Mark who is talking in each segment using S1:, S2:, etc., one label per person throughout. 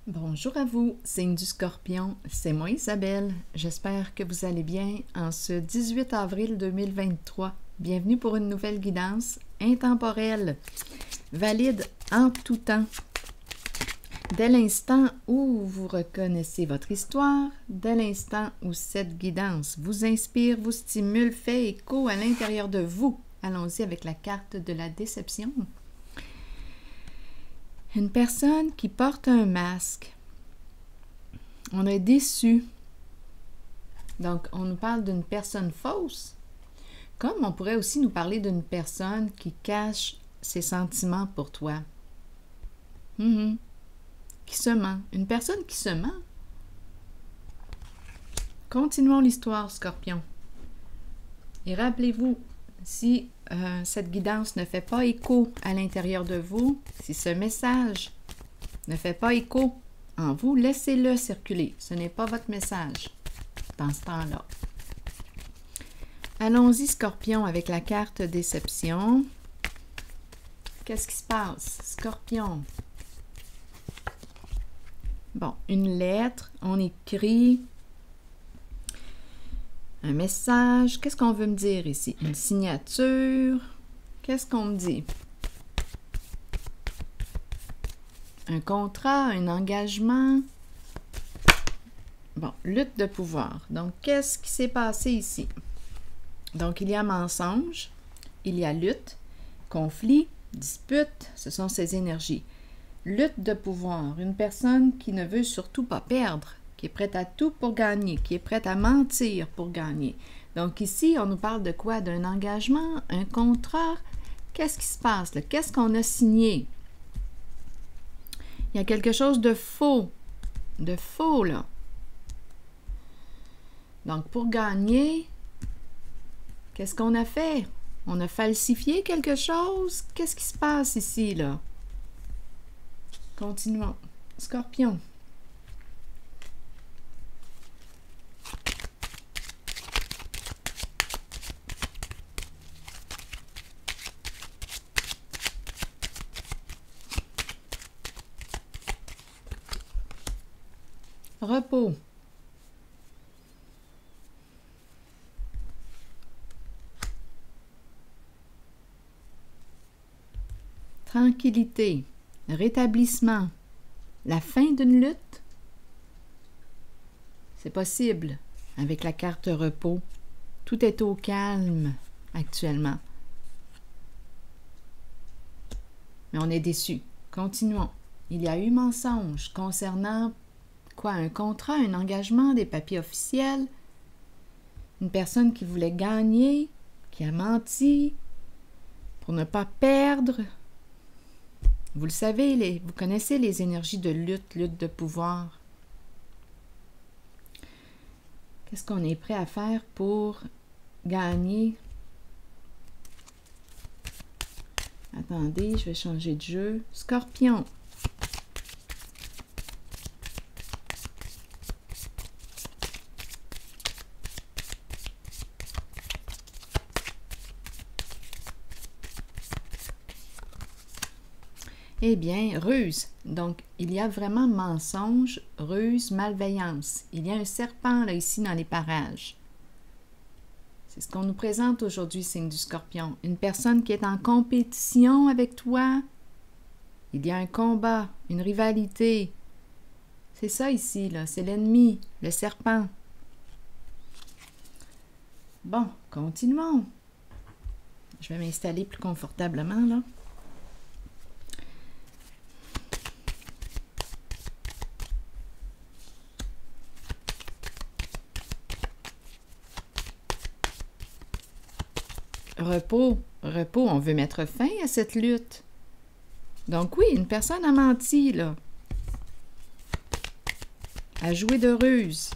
S1: Bonjour à vous, signe du Scorpion, c'est moi Isabelle. J'espère que vous allez bien en ce 18 avril 2023. Bienvenue pour une nouvelle guidance intemporelle, valide en tout temps. Dès l'instant où vous reconnaissez votre histoire, dès l'instant où cette guidance vous inspire, vous stimule, fait écho à l'intérieur de vous. Allons-y avec la carte de la déception. Une personne qui porte un masque. On est déçu. Donc, on nous parle d'une personne fausse. Comme on pourrait aussi nous parler d'une personne qui cache ses sentiments pour toi. Qui se ment. Une personne qui se ment. Continuons l'histoire, Scorpion. Et rappelez-vous, si cette guidance ne fait pas écho à l'intérieur de vous, si ce message ne fait pas écho en vous, laissez-le circuler. Ce n'est pas votre message dans ce temps-là. Allons-y, Scorpion, avec la carte déception. Qu'est-ce qui se passe, Scorpion? Bon, une lettre, on écrit un message. Qu'est-ce qu'on veut me dire ici? Une signature. Qu'est-ce qu'on me dit? Un contrat, un engagement. Bon, lutte de pouvoir. Donc, qu'est-ce qui s'est passé ici? Donc, il y a mensonge, il y a lutte, conflit, dispute, ce sont ces énergies. Lutte de pouvoir, une personne qui ne veut surtout pas perdre, qui est prête à tout pour gagner, qui est prête à mentir pour gagner. Donc ici, on nous parle de quoi? D'un engagement, un contrat. Qu'est-ce qui se passe là? Qu'est-ce qu'on a signé? Il y a quelque chose de faux là. Donc pour gagner, qu'est-ce qu'on a fait? On a falsifié quelque chose? Qu'est-ce qui se passe ici là? Continuons. Scorpion. Repos. Tranquillité. Rétablissement. La fin d'une lutte. C'est possible avec la carte repos. Tout est au calme actuellement. Mais on est déçu. Continuons. Il y a eu mensonge concernant quoi? Un contrat, un engagement, des papiers officiels. Une personne qui voulait gagner, qui a menti pour ne pas perdre. Vous le savez, vous connaissez les énergies de lutte de pouvoir. Qu'est-ce qu'on est prêt à faire pour gagner? Attendez, je vais changer de jeu. Scorpion. Eh bien, ruse. Donc, il y a vraiment mensonge, ruse, malveillance. Il y a un serpent, là, ici, dans les parages. C'est ce qu'on nous présente aujourd'hui, signe du Scorpion. Une personne qui est en compétition avec toi. Il y a un combat, une rivalité. C'est ça ici, là. C'est l'ennemi, le serpent. Bon, continuons. Je vais m'installer plus confortablement, là. Repos, on veut mettre fin à cette lutte. Donc oui, une personne a menti, là. A joué de ruse.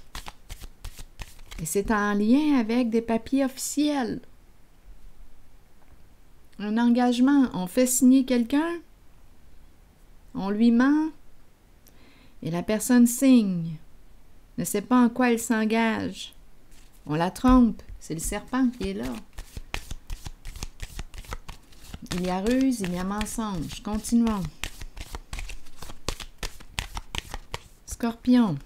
S1: Et c'est en lien avec des papiers officiels. Un engagement, on fait signer quelqu'un, on lui ment, et la personne signe, ne sait pas en quoi elle s'engage. On la trompe, c'est le serpent qui est là. Il y a ruse, il y a mensonge. Continuons. Scorpion.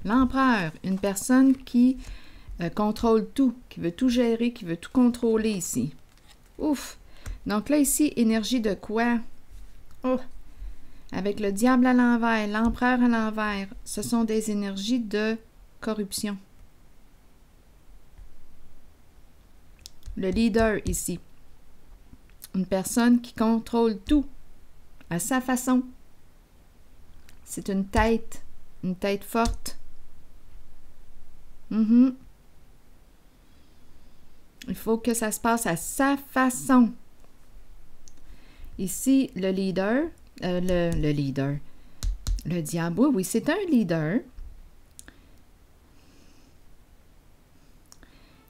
S1: L'Empereur, une personne qui contrôle tout, qui veut tout gérer, qui veut tout contrôler ici. Ouf! Donc là, ici, énergie de quoi? Oh! Avec le diable à l'envers, l'empereur à l'envers, ce sont des énergies de corruption. Le leader ici, une personne qui contrôle tout à sa façon. C'est une tête forte. Il faut que ça se passe à sa façon. Ici, le leader, le diable, oui, c'est un leader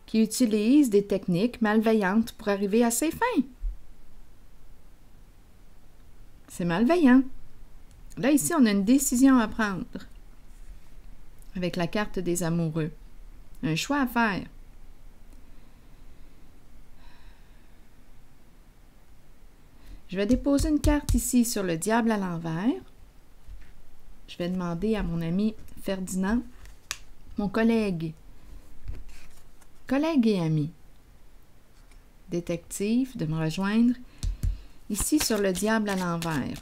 S1: qui utilise des techniques malveillantes pour arriver à ses fins. C'est malveillant. Là, ici, on a une décision à prendre avec la carte des amoureux. Un choix à faire. Je vais déposer une carte ici sur le diable à l'envers. Je vais demander à mon ami Ferdinand, mon collègue et ami, détective, de me rejoindre ici sur le diable à l'envers.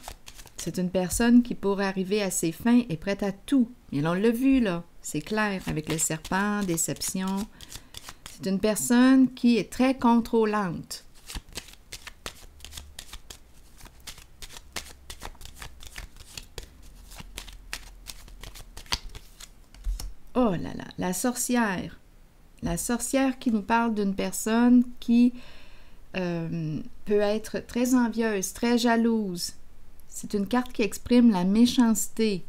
S1: C'est une personne qui, pour arriver à ses fins, est prête à tout. Mais là, on l'a vu, là. C'est clair, avec le serpent, déception. C'est une personne qui est très contrôlante. Oh là là, la sorcière. La sorcière qui nous parle d'une personne qui peut être très envieuse, très jalouse. C'est une carte qui exprime la méchanceté.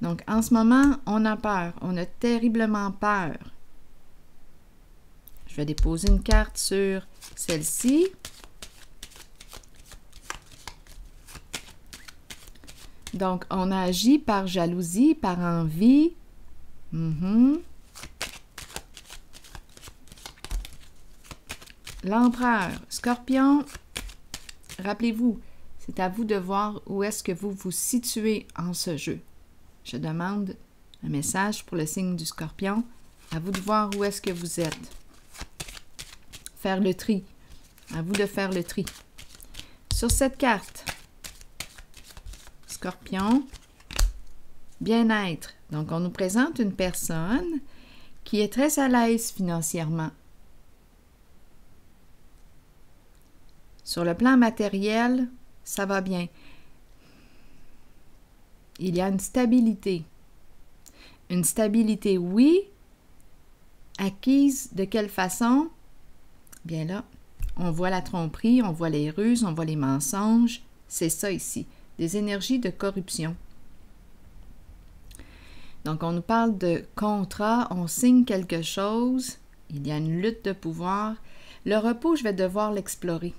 S1: Donc, en ce moment, on a peur. On a terriblement peur. Je vais déposer une carte sur celle-ci. Donc, on agit par jalousie, par envie. L'empereur, Scorpion, rappelez-vous, c'est à vous de voir où est-ce que vous vous situez en ce jeu. Je demande un message pour le signe du Scorpion. À vous de voir où est-ce que vous êtes. Faire le tri. À vous de faire le tri. Sur cette carte, Scorpion, bien-être. Donc, on nous présente une personne qui est très à l'aise financièrement. Sur le plan matériel, ça va bien. Il y a une stabilité. Une stabilité, oui. Acquise de quelle façon? Bien là, on voit la tromperie, on voit les ruses, on voit les mensonges. C'est ça ici, des énergies de corruption. Donc, on nous parle de contrat, on signe quelque chose, il y a une lutte de pouvoir. Le repos, je vais devoir l'explorer.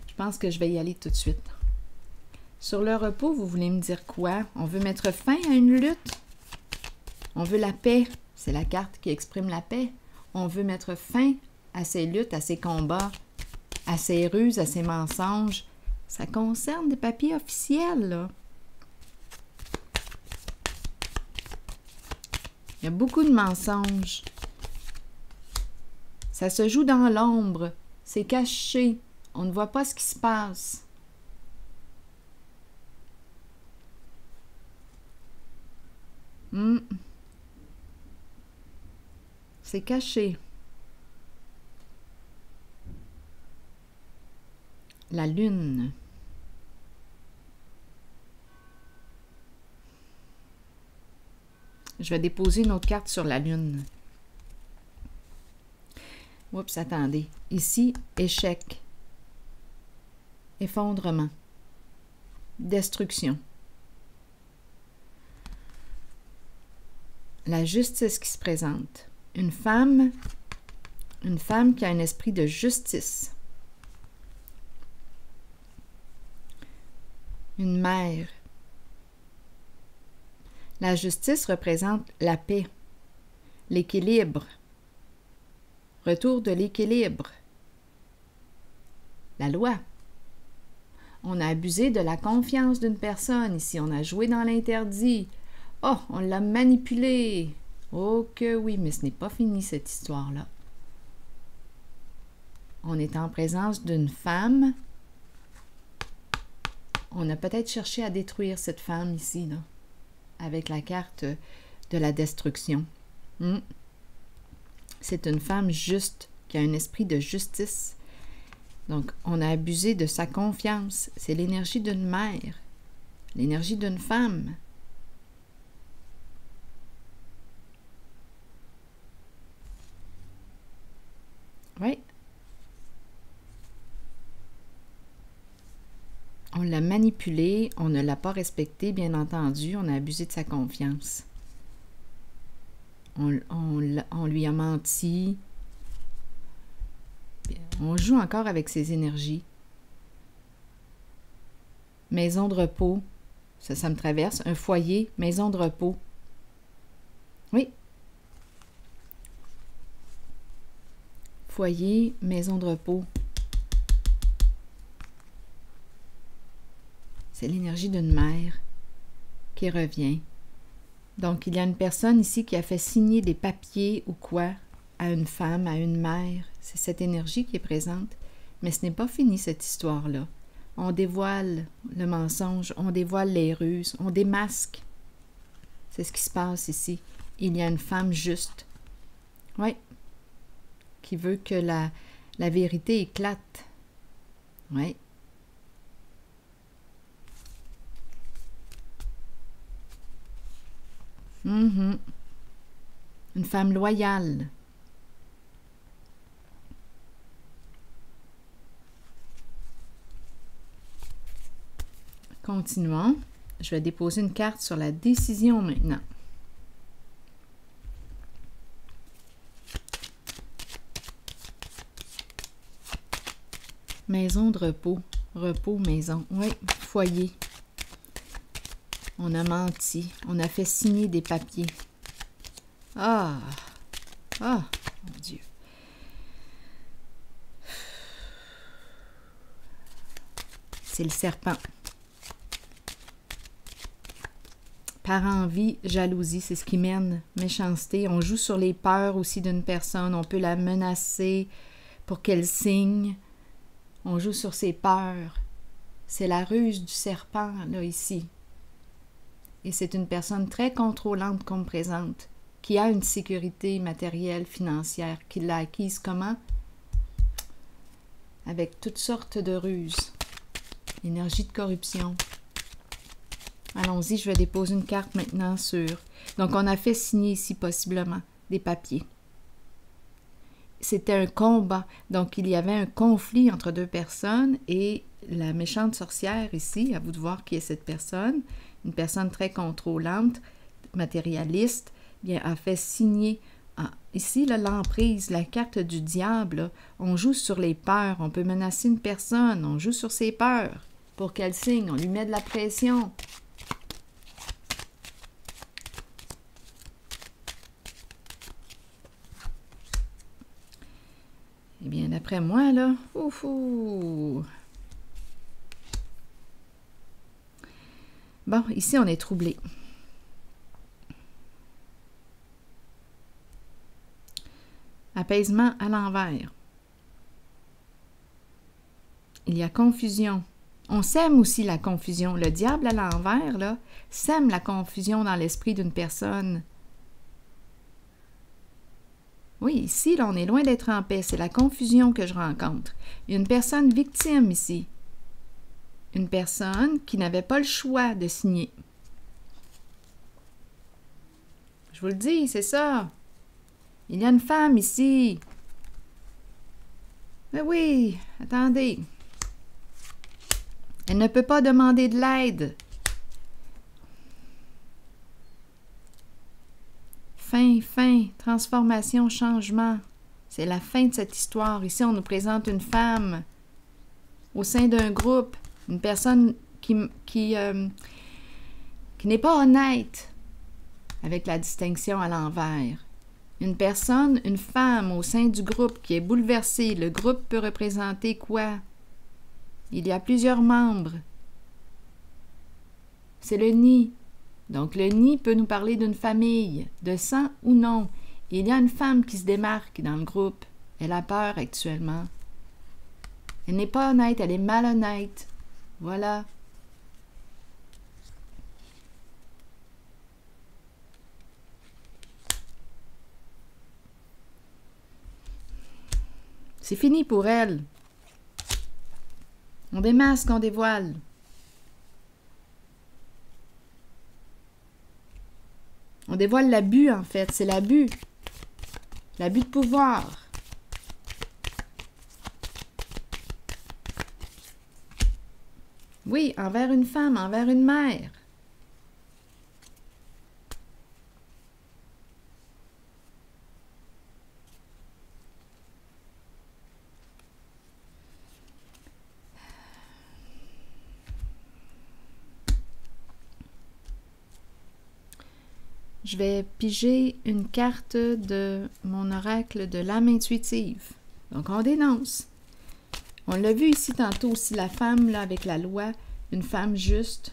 S1: Je pense que je vais y aller tout de suite. Sur le repos, vous voulez me dire quoi? On veut mettre fin à une lutte? On veut la paix. C'est la carte qui exprime la paix. On veut mettre fin à ces luttes, à ces combats, à ces ruses, à ces mensonges. Ça concerne des papiers officiels, là. Il y a beaucoup de mensonges. Ça se joue dans l'ombre. C'est caché. On ne voit pas ce qui se passe. C'est caché. La lune. Je vais déposer une autre carte sur la lune. Oups, attendez. Ici, échec. Effondrement. Destruction. La justice qui se présente. Une femme qui a un esprit de justice. Une mère. La justice représente la paix, l'équilibre, Retour de l'équilibre. La loi. On a abusé de la confiance d'une personne ici. On a joué dans l'interdit. Oh, on l'a manipulé. Oh que oui, mais ce n'est pas fini cette histoire-là. On est en présence d'une femme. On a peut-être cherché à détruire cette femme ici, là, avec la carte de la destruction. C'est une femme juste, qui a un esprit de justice. Donc, on a abusé de sa confiance. C'est l'énergie d'une mère, l'énergie d'une femme. Oui. On l'a manipulé, on ne l'a pas respecté, bien entendu, on a abusé de sa confiance. On lui a menti. On joue encore avec ses énergies. Maison de repos, ça me traverse. Un foyer, maison de repos. Oui. Foyer, maison de repos. C'est l'énergie d'une mère qui revient. Donc, il y a une personne ici qui a fait signer des papiers ou quoi à une femme, à une mère. C'est cette énergie qui est présente. Mais ce n'est pas fini, cette histoire-là. On dévoile le mensonge, on dévoile les ruses, on démasque. C'est ce qui se passe ici. Il y a une femme juste. Oui. Qui veut que la vérité éclate. Oui. Une femme loyale. Continuons. Je vais déposer une carte sur la décision maintenant. Maison de repos. Repos, maison. Oui, foyer. On a menti. On a fait signer des papiers. Ah! Ah! Mon Dieu! C'est le serpent. Par envie, jalousie, c'est ce qui mène. Méchanceté. On joue sur les peurs aussi d'une personne. On peut la menacer pour qu'elle signe. On joue sur ses peurs. C'est la ruse du serpent, là, ici. Et c'est une personne très contrôlante qu'on me présente, qui a une sécurité matérielle, financière, qui l'a acquise comment? Avec toutes sortes de ruses. Énergie de corruption. Allons-y, je vais déposer une carte maintenant sur... Donc, on a fait signer ici, possiblement, des papiers. C'était un combat. Donc, il y avait un conflit entre deux personnes et la méchante sorcière ici, à vous de voir qui est cette personne, une personne très contrôlante, matérialiste, bien, a fait signer... ici, l'emprise, la carte du diable, là, on joue sur les peurs, on peut menacer une personne, on joue sur ses peurs pour qu'elle signe, on lui met de la pression. Eh bien, d'après moi, là, oufou! Bon, ici, on est troublé. Apaisement à l'envers. Il y a confusion. On sème aussi la confusion. Le diable à l'envers, là, sème la confusion dans l'esprit d'une personne. Oui, ici, là, on est loin d'être en paix. C'est la confusion que je rencontre. Il y a une personne victime ici. Une personne qui n'avait pas le choix de signer. Je vous le dis, c'est ça. Il y a une femme ici. Mais oui, attendez. Elle ne peut pas demander de l'aide. Fin, transformation, changement. C'est la fin de cette histoire. Ici, on nous présente une femme au sein d'un groupe, une personne qui n'est pas honnête avec la distinction à l'envers. Une personne, une femme au sein du groupe qui est bouleversée. Le groupe peut représenter quoi? Il y a plusieurs membres. C'est le nid. Donc, le nid peut nous parler d'une famille, de sang ou non. Il y a une femme qui se démarque dans le groupe. Elle a peur actuellement. Elle n'est pas honnête, elle est malhonnête. Voilà. C'est fini pour elle. On démasque, on dévoile. On dévoile l'abus, en fait. C'est l'abus. L'abus de pouvoir. Oui, envers une femme, envers une mère. Je vais piger une carte de mon oracle de l'âme intuitive. Donc, on dénonce. On l'a vu ici tantôt aussi, la femme là, avec la loi, une femme juste,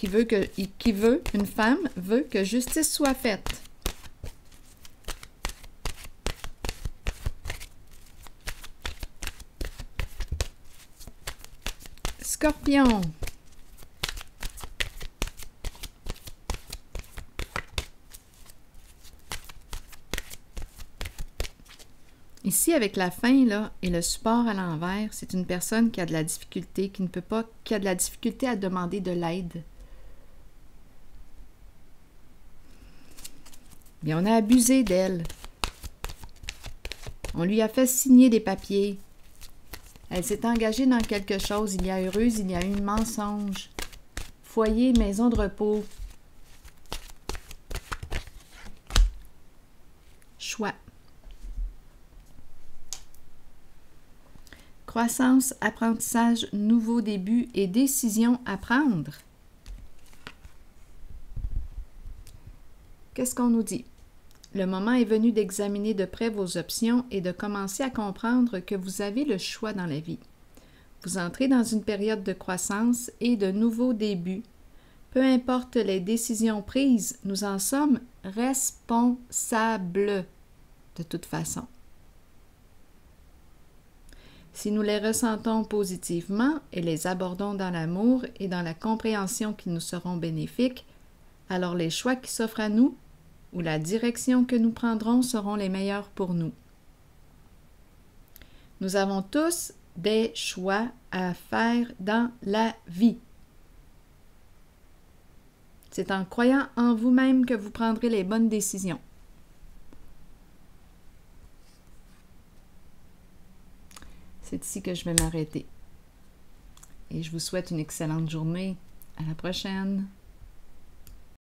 S1: une femme veut que justice soit faite. Scorpion. Ici, avec la fin là, et le support à l'envers, c'est une personne qui a de la difficulté, qui a de la difficulté à demander de l'aide. Mais on a abusé d'elle. On lui a fait signer des papiers. Elle s'est engagée dans quelque chose. Il y a eu ruse, il y a eu mensonge. Foyer, maison de repos. Choix. Croissance, apprentissage, nouveau début et décision à prendre. Qu'est-ce qu'on nous dit? Le moment est venu d'examiner de près vos options et de commencer à comprendre que vous avez le choix dans la vie. Vous entrez dans une période de croissance et de nouveaux débuts. Peu importe les décisions prises, nous en sommes responsables de toute façon. Si nous les ressentons positivement et les abordons dans l'amour et dans la compréhension qui nous seront bénéfiques, alors les choix qui s'offrent à nous ou la direction que nous prendrons seront les meilleurs pour nous. Nous avons tous des choix à faire dans la vie. C'est en croyant en vous-même que vous prendrez les bonnes décisions. C'est ici que je vais m'arrêter. Et je vous souhaite une excellente journée. À la prochaine!